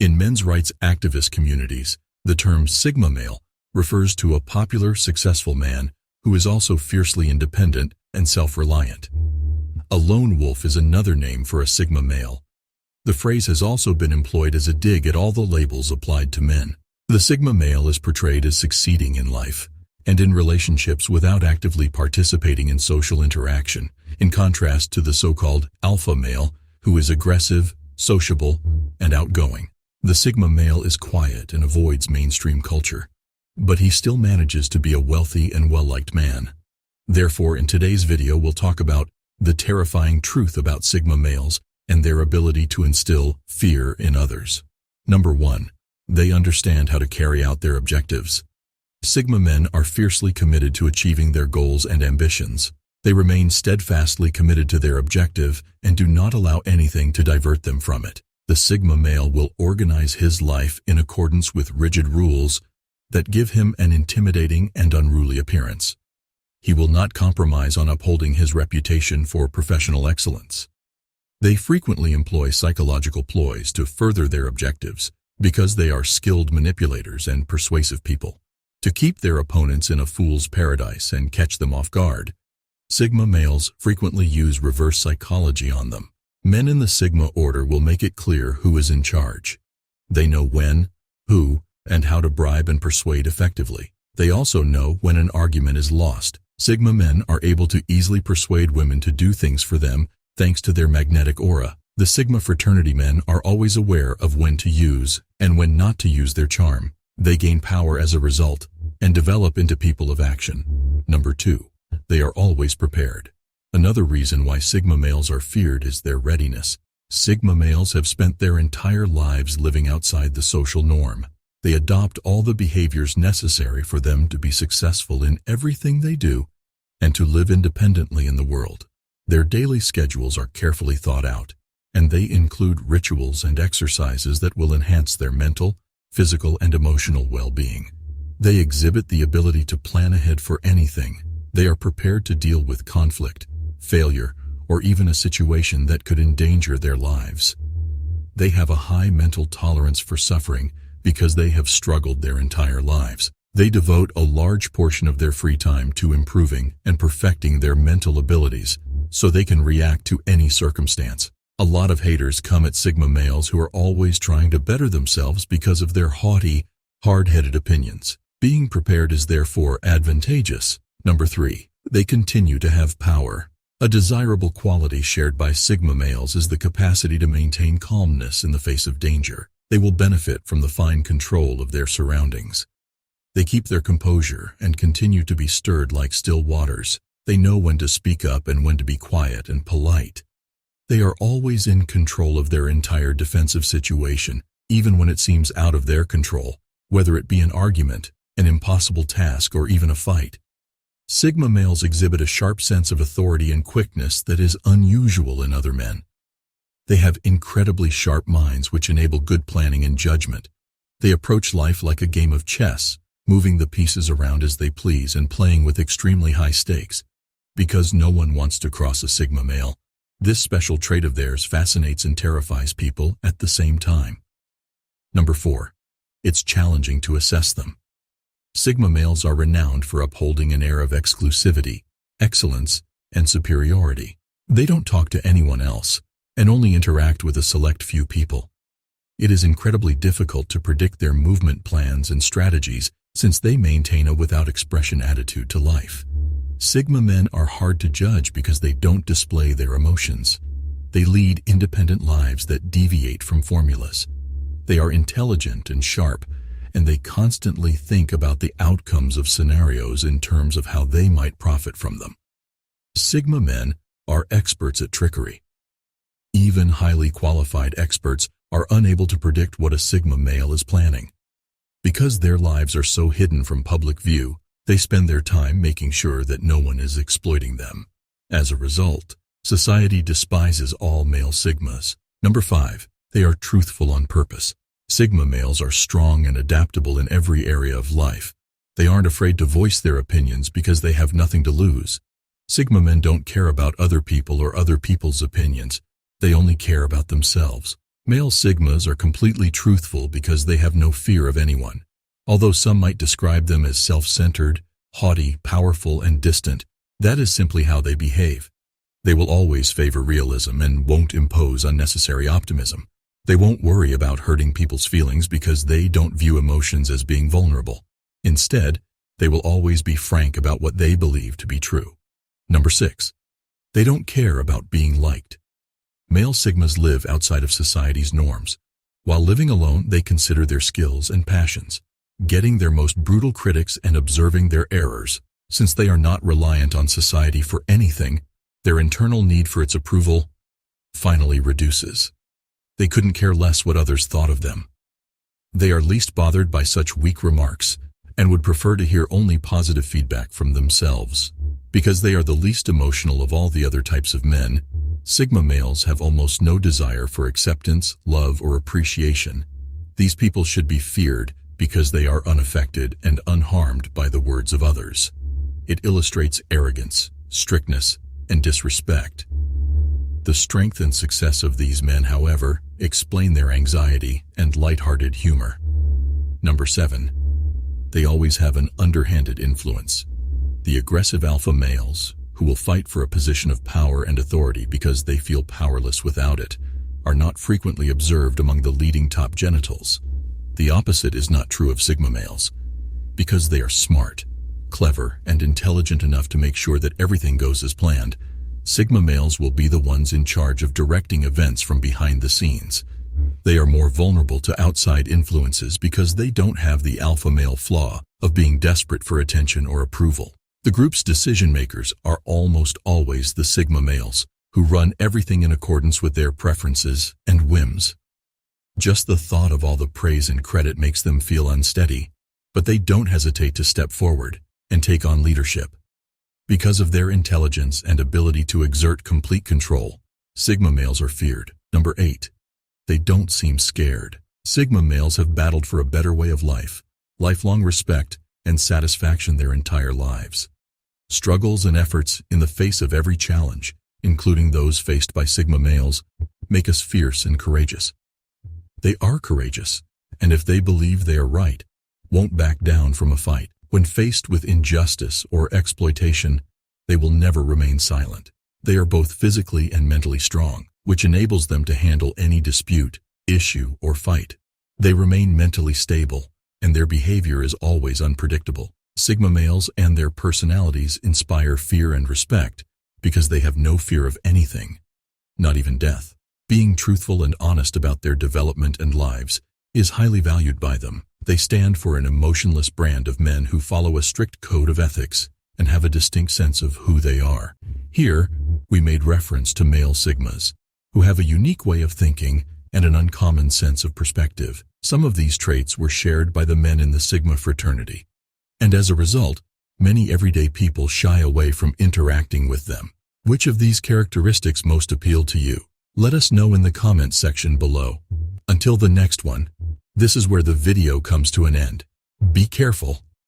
In men's rights activist communities, the term Sigma male refers to a popular, successful man who is also fiercely independent and self-reliant. A lone wolf is another name for a Sigma male. The phrase has also been employed as a dig at all the labels applied to men. The Sigma male is portrayed as succeeding in life and in relationships without actively participating in social interaction, in contrast to the so-called alpha male, who is aggressive, sociable, and outgoing. The Sigma male is quiet and avoids mainstream culture, but he still manages to be a wealthy and well-liked man. Therefore, in today's video, we'll talk about the terrifying truth about Sigma males and their ability to instill fear in others. Number 1. They understand how to carry out their objectives. Sigma men are fiercely committed to achieving their goals and ambitions. They remain steadfastly committed to their objective and do not allow anything to divert them from it. The Sigma male will organize his life in accordance with rigid rules that give him an intimidating and unruly appearance. He will not compromise on upholding his reputation for professional excellence. They frequently employ psychological ploys to further their objectives because they are skilled manipulators and persuasive people. To keep their opponents in a fool's paradise and catch them off guard, Sigma males frequently use reverse psychology on them. Men in the Sigma order will make it clear who is in charge. They know when, who, and how to bribe and persuade effectively. They also know when an argument is lost. Sigma men are able to easily persuade women to do things for them thanks to their magnetic aura. The Sigma fraternity men are always aware of when to use and when not to use their charm. They gain power as a result and develop into people of action. Number 2. They are always prepared. Another reason why Sigma males are feared is their readiness. Sigma males have spent their entire lives living outside the social norm. They adopt all the behaviors necessary for them to be successful in everything they do and to live independently in the world. Their daily schedules are carefully thought out, and they include rituals and exercises that will enhance their mental, physical, and emotional well-being. They exhibit the ability to plan ahead for anything. They are prepared to deal with conflict, failure, or even a situation that could endanger their lives. They have a high mental tolerance for suffering because they have struggled their entire lives. They devote a large portion of their free time to improving and perfecting their mental abilities so they can react to any circumstance. A lot of haters come at Sigma males who are always trying to better themselves because of their haughty, hard-headed opinions. Being prepared is therefore advantageous. Number 3. They continue to have power. A desirable quality shared by Sigma males is the capacity to maintain calmness in the face of danger. They will benefit from the fine control of their surroundings. They keep their composure and continue to be stirred like still waters. They know when to speak up and when to be quiet and polite. They are always in control of their entire defensive situation, even when it seems out of their control, whether it be an argument, an impossible task, or even a fight. Sigma males exhibit a sharp sense of authority and quickness that is unusual in other men. They have incredibly sharp minds which enable good planning and judgment. They approach life like a game of chess, moving the pieces around as they please and playing with extremely high stakes. Because no one wants to cross a Sigma male, this special trait of theirs fascinates and terrifies people at the same time. Number 4. It's challenging to assess them. Sigma males are renowned for upholding an air of exclusivity, excellence, and superiority. They don't talk to anyone else and only interact with a select few people. It is incredibly difficult to predict their movement plans and strategies since they maintain a without expression attitude to life. Sigma men are hard to judge because they don't display their emotions. They lead independent lives that deviate from formulas. They are intelligent and sharp, and they constantly think about the outcomes of scenarios in terms of how they might profit from them. Sigma men are experts at trickery. Even highly qualified experts are unable to predict what a Sigma male is planning. Because their lives are so hidden from public view, they spend their time making sure that no one is exploiting them. As a result, society despises all male Sigmas. Number 5. They are truthful on purpose. Sigma males are strong and adaptable in every area of life. They aren't afraid to voice their opinions because they have nothing to lose. Sigma men don't care about other people or other people's opinions. They only care about themselves. Male sigmas are completely truthful because they have no fear of anyone. Although some might describe them as self-centered, haughty, powerful, and distant, that is simply how they behave. They will always favor realism and won't impose unnecessary optimism. They won't worry about hurting people's feelings because they don't view emotions as being vulnerable. Instead, they will always be frank about what they believe to be true. Number 6. They don't care about being liked. Male sigmas live outside of society's norms. While living alone, they consider their skills and passions, getting their most brutal critics and observing their errors. Since they are not reliant on society for anything, their internal need for its approval finally reduces. They couldn't care less what others thought of them. They are least bothered by such weak remarks and would prefer to hear only positive feedback from themselves. Because they are the least emotional of all the other types of men, sigma males have almost no desire for acceptance, love, or appreciation. These people should be feared because they are unaffected and unharmed by the words of others. It illustrates arrogance, strictness, and disrespect. The strength and success of these men, however, explain their anxiety and lighthearted humor. Number 7. They always have an underhanded influence. The aggressive alpha males, who will fight for a position of power and authority because they feel powerless without it, are not frequently observed among the leading top genitals. The opposite is not true of sigma males. Because they are smart, clever, and intelligent enough to make sure that everything goes as planned, sigma males will be the ones in charge of directing events from behind the scenes. They are more vulnerable to outside influences because they don't have the alpha male flaw of being desperate for attention or approval. The group's decision makers are almost always the sigma males, who run everything in accordance with their preferences and whims. Just the thought of all the praise and credit makes them feel unsteady, but they don't hesitate to step forward and take on leadership. Because of their intelligence and ability to exert complete control, sigma males are feared. Number 8. They don't seem scared. Sigma males have battled for a better way of life, lifelong respect, and satisfaction their entire lives. Struggles and efforts in the face of every challenge, including those faced by sigma males, make us fierce and courageous. They are courageous, and if they believe they are right, won't back down from a fight. When faced with injustice or exploitation, they will never remain silent. They are both physically and mentally strong, which enables them to handle any dispute, issue, or fight. They remain mentally stable, and their behavior is always unpredictable. Sigma males and their personalities inspire fear and respect because they have no fear of anything, not even death. Being truthful and honest about their development and lives is highly valued by them. They stand for an emotionless brand of men who follow a strict code of ethics and have a distinct sense of who they are. Here, we made reference to male sigmas, who have a unique way of thinking and an uncommon sense of perspective. Some of these traits were shared by the men in the Sigma fraternity, and as a result, many everyday people shy away from interacting with them. Which of these characteristics most appeal to you? Let us know in the comments section below. Until the next one, this is where the video comes to an end. Be careful.